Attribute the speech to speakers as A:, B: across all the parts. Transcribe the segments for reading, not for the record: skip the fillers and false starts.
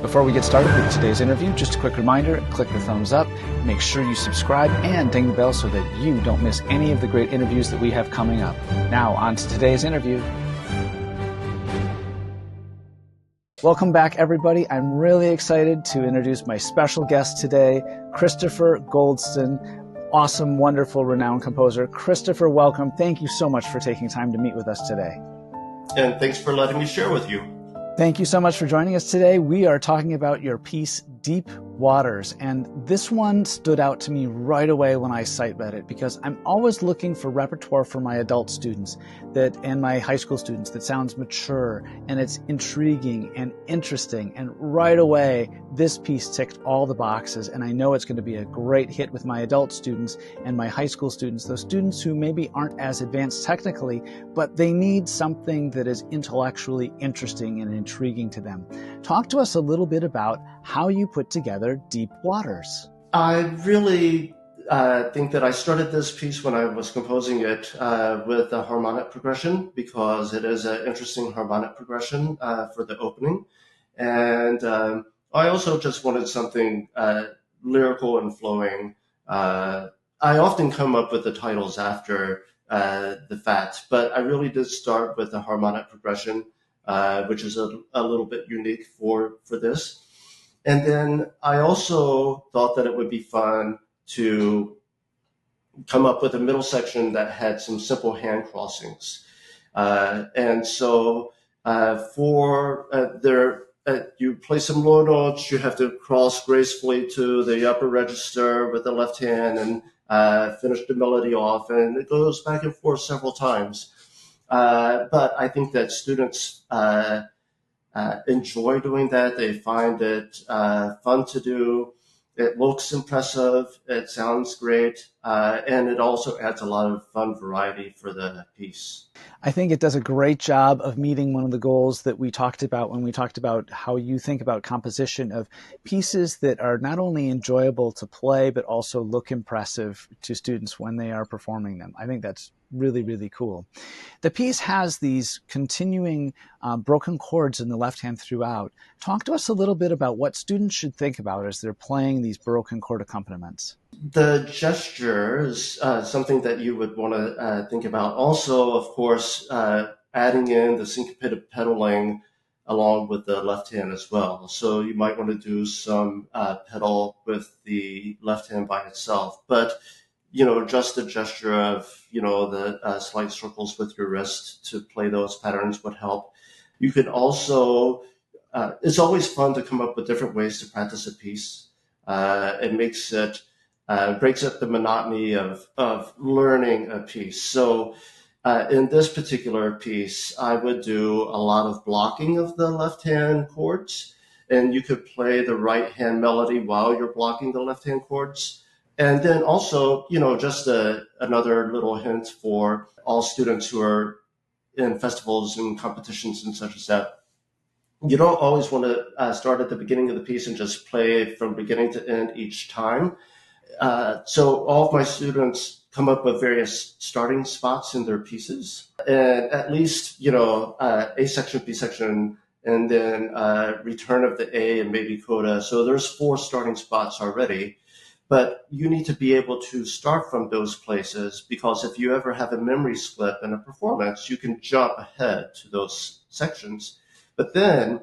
A: Before we get started with today's interview, just a quick reminder, click the thumbs up, make sure you subscribe and ding the bell so that you don't miss any of the great interviews that we have coming up. Now, on to today's interview. Welcome back, everybody. I'm really excited to introduce my special guest today, Christopher Goldston, awesome, wonderful, renowned composer. Christopher, welcome. Thank you so much for taking time to meet with us today.
B: And thanks for letting me share with you.
A: Thank you so much for joining us today. We are talking about your piece, Deep Waters, and this one stood out to me right away when I sight read it because I'm always looking for repertoire for my adult students and my high school students that sounds mature and it's intriguing and interesting, and right away this piece ticked all the boxes, and I know it's going to be a great hit with my adult students and my high school students, those students who maybe aren't as advanced technically, but they need something that is intellectually interesting and intriguing to them. Talk to us a little bit about how you put together Deep Waters.
B: I really think that I started this piece when I was composing it with a harmonic progression because it is an interesting harmonic progression for the opening. And I also just wanted something lyrical and flowing. I often come up with the titles after the fact, but I really did start with a harmonic progression, which is a little bit unique for this. And then I also thought that it would be fun to come up with a middle section that had some simple hand crossings. And so you play some low notes, you have to cross gracefully to the upper register with the left hand and finish the melody off. And it goes back and forth several times. But I think that students enjoy doing that. They find it fun to do. It looks impressive. It sounds great. And it also adds a lot of fun variety for the piece.
A: I think it does a great job of meeting one of the goals that we talked about when we talked about how you think about composition of pieces that are not only enjoyable to play, but also look impressive to students when they are performing them. I think that's really, really cool. The piece has these continuing broken chords in the left hand throughout. Talk to us a little bit about what students should think about as they're playing these broken chord accompaniments.
B: The gesture is something that you would want to think about. Also, of course, adding in the syncopated pedaling along with the left hand as well. So you might want to do some pedal with the left hand by itself. But just the gesture of, the slight circles with your wrist to play those patterns would help. You could also, it's always fun to come up with different ways to practice a piece. It makes it, breaks up the monotony of learning a piece. So in this particular piece, I would do a lot of blocking of the left hand chords, and you could play the right hand melody while you're blocking the left hand chords. And then also, just another little hint for all students who are in festivals and competitions and such as that. You don't always want to start at the beginning of the piece and just play from beginning to end each time. So all of my students come up with various starting spots in their pieces, and at least, A section, B section, and then return of the A and maybe coda. So there's 4 starting spots already. But you need to be able to start from those places, because if you ever have a memory slip in a performance, you can jump ahead to those sections. But then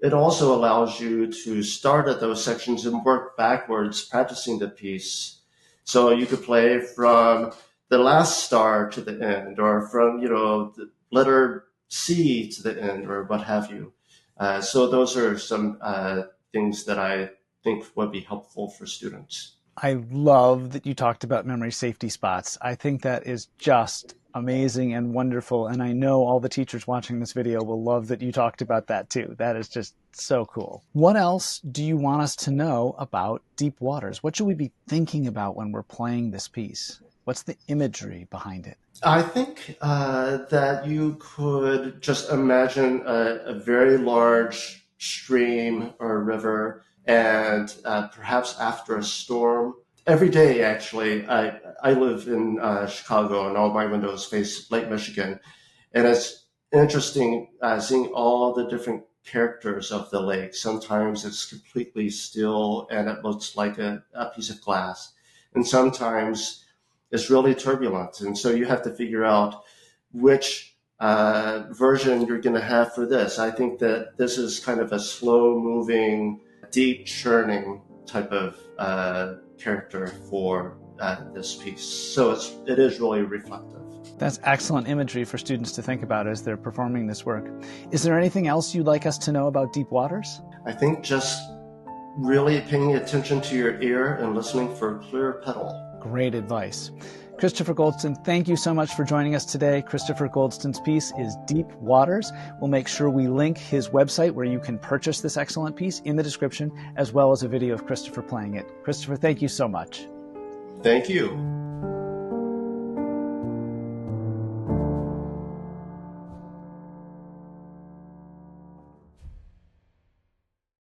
B: it also allows you to start at those sections and work backwards, practicing the piece. So you could play from the last star to the end, or from, the letter C to the end, or what have you. So those are some things that I think would be helpful for students.
A: I love that you talked about memory safety spots. I think that is just amazing and wonderful. And I know all the teachers watching this video will love that you talked about that too. That is just so cool. What else do you want us to know about Deep Waters? What should we be thinking about when we're playing this piece? What's the imagery behind it?
B: I think that you could just imagine a very large stream or river, and perhaps after a storm. Every day, actually, I live in Chicago, and all my windows face Lake Michigan. And it's interesting seeing all the different characters of the lake. Sometimes it's completely still and it looks like a piece of glass. And sometimes it's really turbulent. And so you have to figure out which version you're going to have for this. I think that this is kind of a slow-moving, deep churning type of character for this piece. So it is really reflective.
A: That's excellent imagery for students to think about as they're performing this work. Is there anything else you'd like us to know about deep waters?
B: I think just really paying attention to your ear and listening for a clear pedal.
A: Great advice. Christopher Goldston, thank you so much for joining us today. Christopher Goldston's piece is Deep Waters. We'll make sure we link his website where you can purchase this excellent piece in the description, as well as a video of Christopher playing it. Christopher, thank you so much.
B: Thank you.